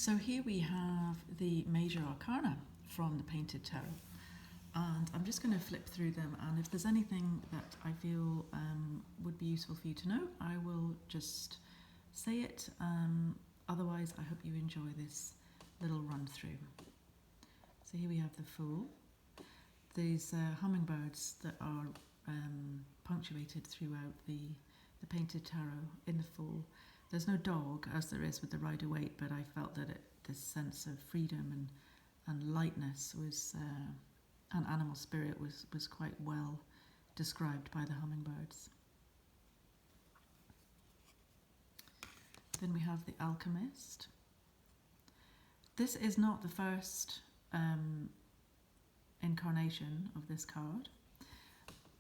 So here we have the Major Arcana from the Painted Tarot, and I'm just going to flip through them, and if there's anything that I feel would be useful for you to know, I will just say it. Otherwise, I hope you enjoy this little run through. So here we have the Fool. These hummingbirds that are punctuated throughout the Painted Tarot in the Fool. There's no dog, as there is with the Rider-Waite, but I felt that this sense of freedom and lightness was, and animal spirit was quite well described by the hummingbirds. Then we have the Alchemist. This is not the first incarnation of this card.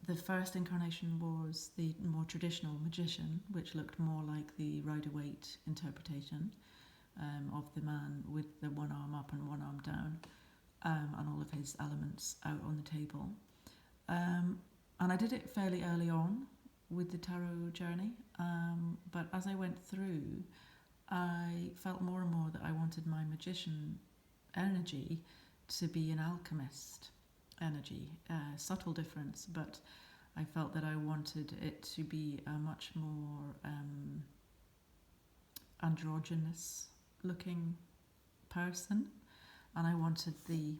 The first incarnation was the more traditional Magician, which looked more like the Rider-Waite interpretation of the man with the one arm up and one arm down, and all of his elements out on the table. And I did it fairly early on with the tarot journey, but as I went through, I felt more and more that I wanted my Magician energy to be an Alchemist energy. Subtle difference, but I felt that I wanted it to be a much more androgynous looking person, and I wanted the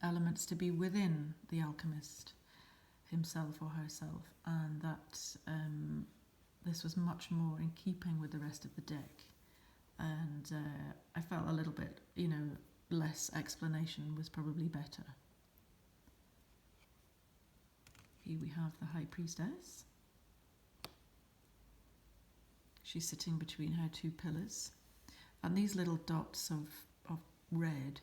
elements to be within the alchemist himself or herself, and that this was much more in keeping with the rest of the deck, and I felt a little bit, less explanation was probably better. Here we have the High Priestess. She's sitting between her two pillars, and these little dots of red,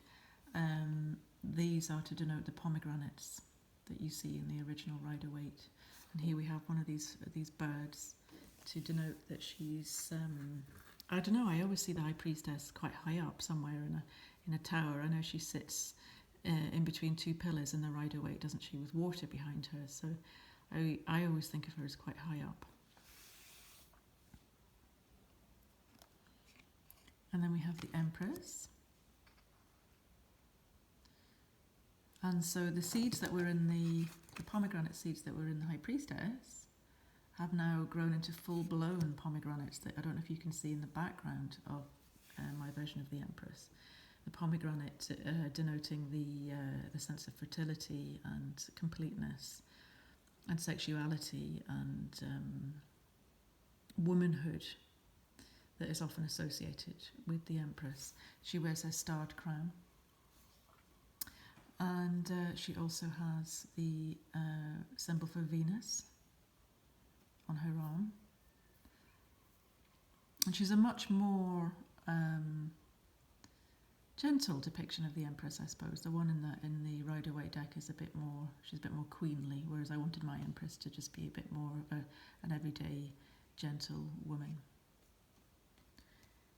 these are to denote the pomegranates that you see in the original Rider-Waite. And here we have one of these birds to denote that she's, I don't know, I always see the High Priestess quite high up somewhere in a tower. I know she sits in between two pillars in the Rider-Waite, doesn't she, with water behind her, so I always think of her as quite high up. And then we have the Empress. And so the seeds that were in the pomegranate seeds that were in the High Priestess have now grown into full-blown pomegranates that I don't know if you can see in the background of my version of the Empress. The pomegranate denoting the sense of fertility and completeness and sexuality and womanhood that is often associated with the Empress. She wears her starred crown, and she also has the symbol for Venus on her arm, and she's a much more gentle depiction of the Empress, I suppose. The one in the Rider-Waite deck is she's a bit more queenly, whereas I wanted my Empress to just be a bit more of an everyday gentle woman.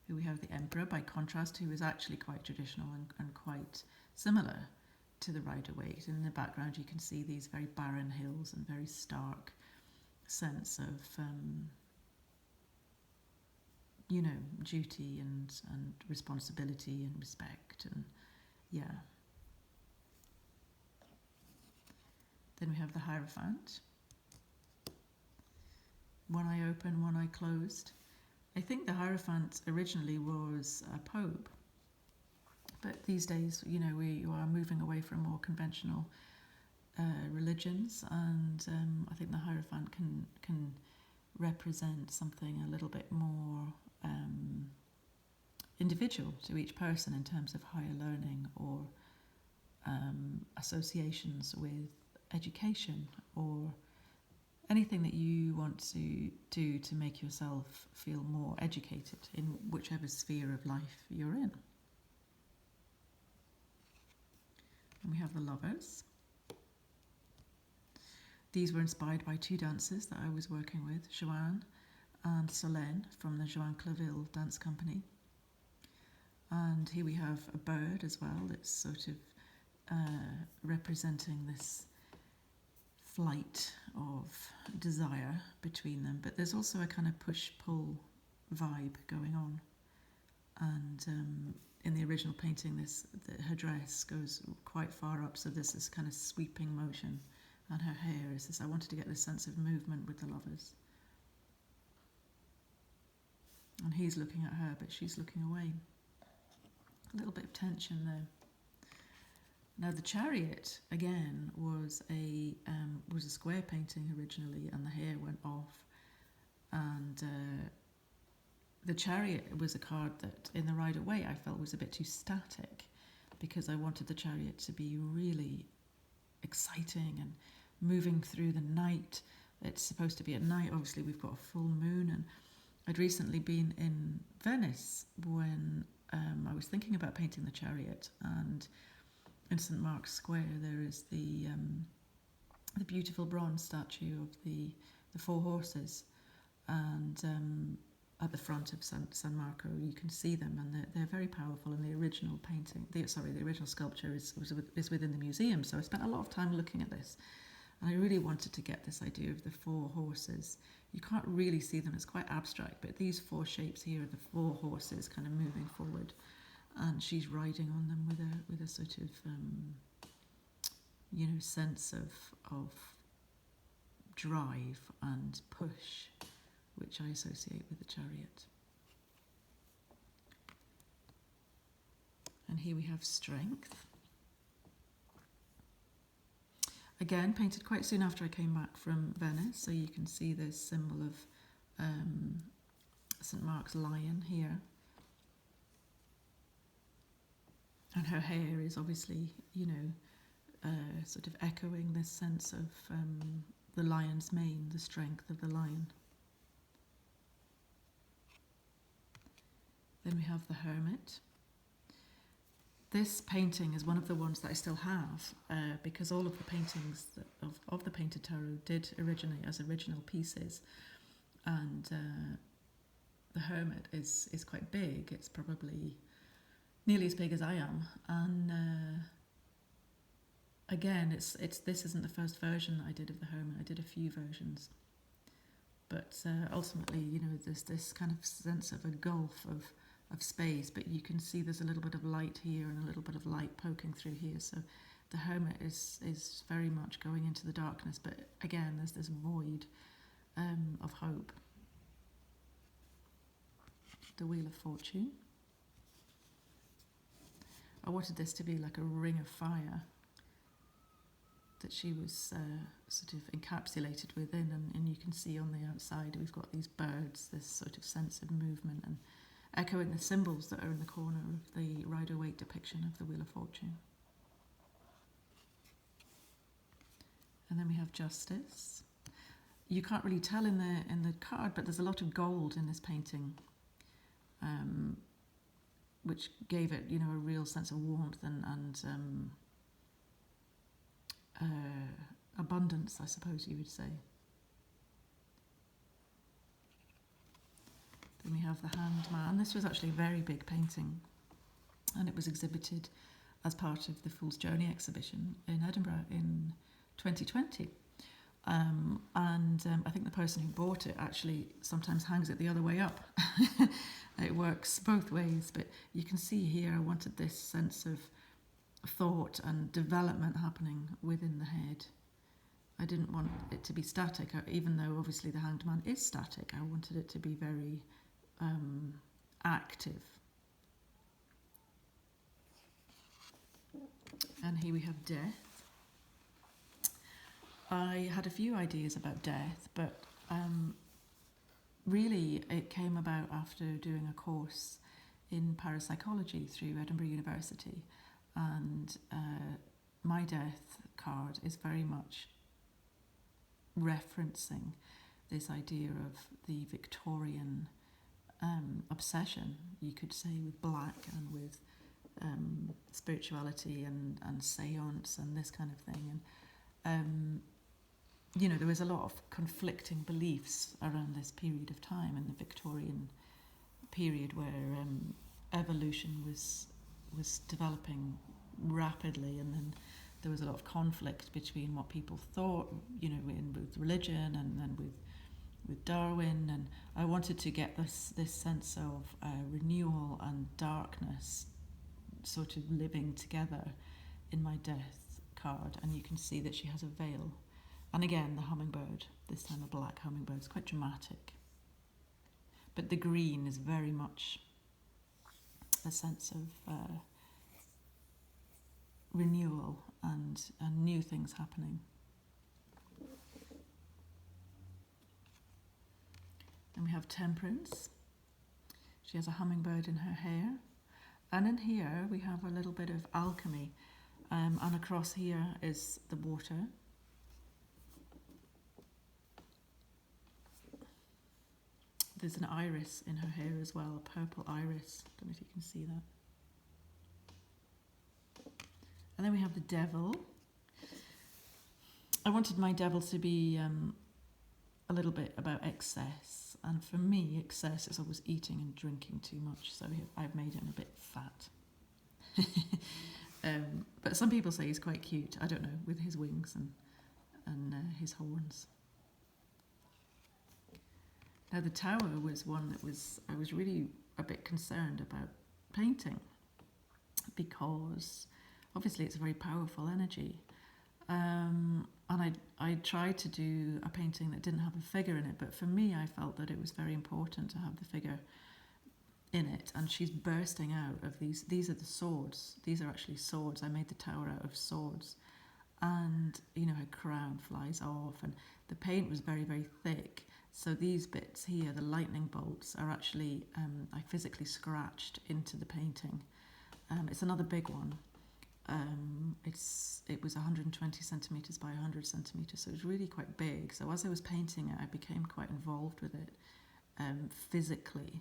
Here we have the Emperor, by contrast, who is actually quite traditional and quite similar to the Rider-Waite. In the background you can see these very barren hills and very stark sense of duty and responsibility and respect, and yeah. Then we have the Hierophant. One eye open, one eye closed. I think the Hierophant originally was a pope, but these days, we are moving away from more conventional religions, and I think the Hierophant can represent something a little bit more individual to each person in terms of higher learning or associations with education or anything that you want to do to make yourself feel more educated in whichever sphere of life you're in. And we have the Lovers. These were inspired by two dancers that I was working with, Joanne and Solène from the Joan Claville Dance Company. And here we have a bird as well that's sort of representing this flight of desire between them, but there's also a kind of push-pull vibe going on. And in the original painting, her dress goes quite far up, so there's this kind of sweeping motion, and her hair is this. I wanted to get this sense of movement with the lovers. And he's looking at her, but she's looking away. A little bit of tension there. Now the Chariot again was a square painting originally, and the hair went off. And the Chariot was a card that, in the Rider-Waite, I felt was a bit too static, because I wanted the Chariot to be really exciting and moving through the night. It's supposed to be at night. Obviously, we've got a full moon, and I'd recently been in Venice when I was thinking about painting the Chariot, and in St Mark's Square there is the beautiful bronze statue of the four horses, and at the front of San Marco you can see them, and they're very powerful. And the original painting, the original sculpture is within the museum. So I spent a lot of time looking at this, and I really wanted to get this idea of the four horses. You can't really see them, it's quite abstract, but these four shapes here are the four horses kind of moving forward, and she's riding on them with a sort of sense of drive and push, which I associate with the Chariot. And here we have Strength. Again, painted quite soon after I came back from Venice, so you can see this symbol of St Mark's lion here. And her hair is obviously, sort of echoing this sense of the lion's mane, the strength of the lion. Then we have the Hermit. This painting is one of the ones that I still have, because all of the paintings of the Panted Tarot did originate as original pieces, and the Hermit is quite big. It's probably nearly as big as I am, and again, this isn't the first version that I did of the Hermit. I did a few versions, but ultimately, there's this kind of sense of a gulf of space, but you can see there's a little bit of light here and a little bit of light poking through here. So the Hermit is very much going into the darkness, but again, there's this void of hope. The Wheel of Fortune. I wanted this to be like a ring of fire that she was sort of encapsulated within, and you can see on the outside we've got these birds, this sort of sense of movement, and echoing the symbols that are in the corner of the Rider-Waite depiction of the Wheel of Fortune. And then we have Justice. You can't really tell in the card, but there's a lot of gold in this painting, which gave it, a real sense of warmth and abundance, I suppose you would say. Then we have the Hanged Man. This was actually a very big painting, and it was exhibited as part of the Fool's Journey exhibition in Edinburgh in 2020. I think the person who bought it actually sometimes hangs it the other way up. It works both ways, but you can see here I wanted this sense of thought and development happening within the head. I didn't want it to be static, even though obviously the Hanged Man is static. I wanted it to be very active. And here we have Death. I had a few ideas about death, but really it came about after doing a course in parapsychology through Edinburgh University, and my death card is very much referencing this idea of the Victorian obsession, you could say, with black and with spirituality and seance and this kind of thing. And there was a lot of conflicting beliefs around this period of time, in the Victorian period, where evolution was developing rapidly, and then there was a lot of conflict between what people thought, with religion, and then Darwin, and I wanted to get this sense of renewal and darkness sort of living together in my death card. And you can see that she has a veil, and again the hummingbird, this time a black hummingbird. It's quite dramatic, but the green is very much a sense of renewal and new things happening. And we have Temp Prince. She has a hummingbird in her hair. And in here we have a little bit of alchemy. And across here is the water. There's an iris in her hair as well, a purple iris. Don't know if you can see that. And then we have the devil. I wanted my devil to be a little bit about excess. And for me, excess is always eating and drinking too much. So I've made him a bit fat. But some people say he's quite cute. I don't know, with his wings and his horns. Now the tower was one that I was really a bit concerned about painting, because obviously it's a very powerful energy. And I tried to do a painting that didn't have a figure in it, but for me I felt that it was very important to have the figure in it. And she's bursting out of these are the swords. These are actually swords. I made the tower out of swords. And, you know, her crown flies off, and the paint was very, very thick. So these bits here, the lightning bolts, are actually, I physically scratched into the painting. It's another big one. It was 120 centimetres by 100 centimetres, so it was really quite big. So as I was painting it, I became quite involved with it physically.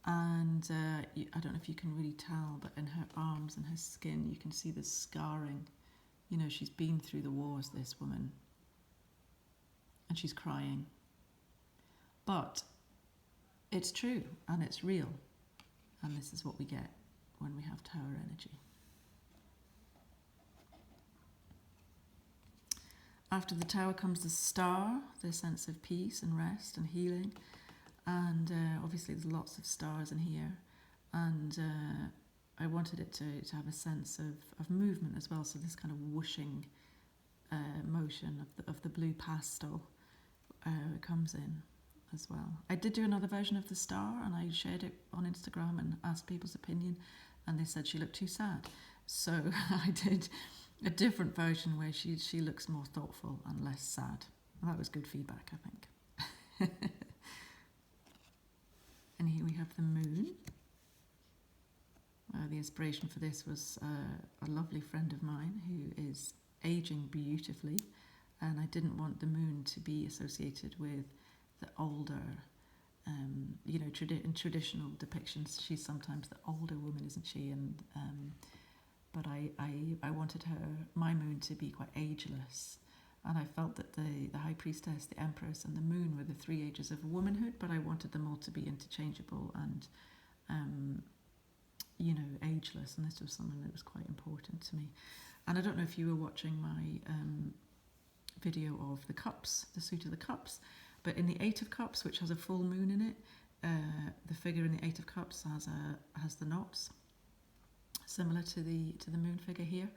And I don't know if you can really tell, but in her arms and her skin, you can see the scarring. You know, she's been through the wars, this woman, and she's crying. But it's true, and it's real, and this is what we get when we have tower energy. After the tower comes the star, the sense of peace and rest and healing. And obviously there's lots of stars in here. And I wanted it to have a sense of movement as well. So this kind of whooshing motion of the blue pastel comes in as well. I did do another version of the star, and I shared it on Instagram and asked people's opinion. And they said she looked too sad. So I did a different version where she looks more thoughtful and less sad. And that was good feedback, I think. And here we have the moon. The inspiration for this was a lovely friend of mine who is aging beautifully, and I didn't want the moon to be associated with the older, you know, in traditional depictions, she's sometimes the older woman, isn't she? And but I wanted my moon to be quite ageless. And I felt that the High Priestess, the Empress, and the Moon were the three ages of womanhood, but I wanted them all to be interchangeable and, you know, ageless. And this was something that was quite important to me. And I don't know if you were watching my video of the cups, the suit of the cups, but in the Eight of Cups, which has a full moon in it, the figure in the Eight of Cups has the knots, similar to the moon figure here.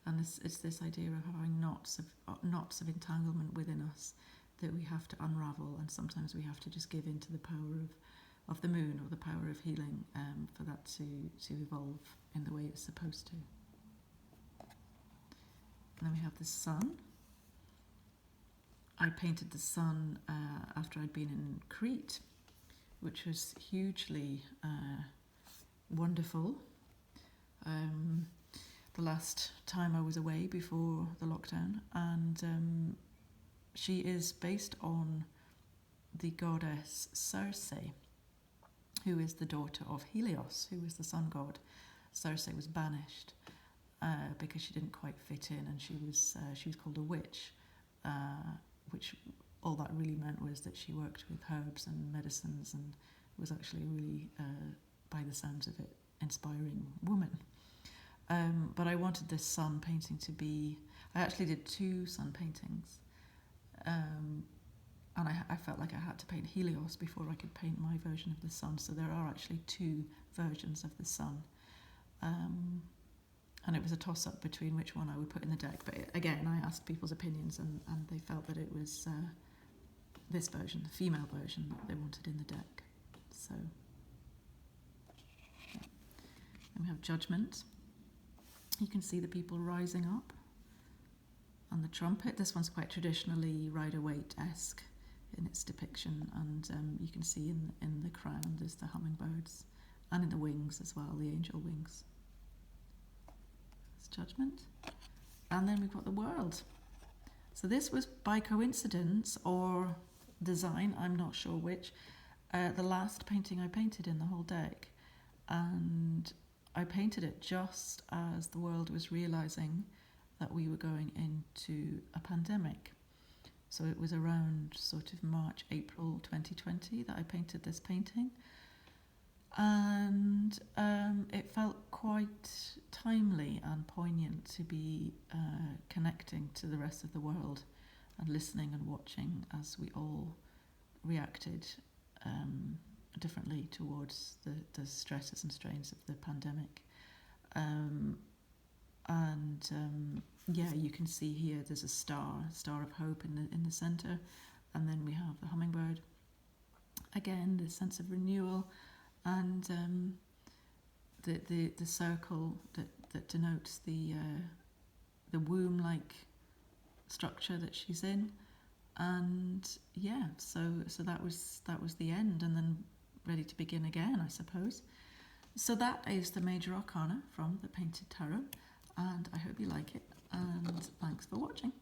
And it's this idea of having knots of entanglement within us that we have to unravel, and sometimes we have to just give in to the power of the moon or the power of healing for that to evolve in the way it's supposed to. And then we have the sun. I painted the sun after I'd been in Crete, which was hugely wonderful. The last time I was away before the lockdown, and she is based on the goddess Circe, who is the daughter of Helios, who was the sun god. Circe was banished because she didn't quite fit in, and she was called a witch, which all that really meant was that she worked with herbs and medicines, and was actually a really, by the sounds of it, inspiring woman. But I wanted this sun painting to be... I actually did 2 sun paintings. and I felt like I had to paint Helios before I could paint my version of the sun. So there are actually two versions of the sun. And it was a toss-up between which one I would put in the deck. But again, I asked people's opinions, and they felt that it was this version, the female version, that they wanted in the deck. So, yeah. And we have Judgement. You can see the people rising up. And the trumpet. This one's quite traditionally Rider-Waite-esque in its depiction. And you can see in the crown there's the hummingbirds. And in the wings as well, the angel wings. Judgment. And then we've got the world. So this was by coincidence or design, I'm not sure which, the last painting I painted in the whole deck. And I painted it just as the world was realizing that we were going into a pandemic. So it was around sort of March, April 2020 that I painted this painting. And it felt quite timely and poignant to be connecting to the rest of the world and listening and watching as we all reacted differently towards the stresses and strains of the pandemic. Yeah, you can see here there's a star of hope in the centre, and then we have the hummingbird. Again, the sense of renewal. And the circle that denotes the womb-like structure that she's in, and yeah, so that was the end, and then ready to begin again, I suppose. So that is the Major Arcana from the Painted Tarot, and I hope you like it. And thanks for watching.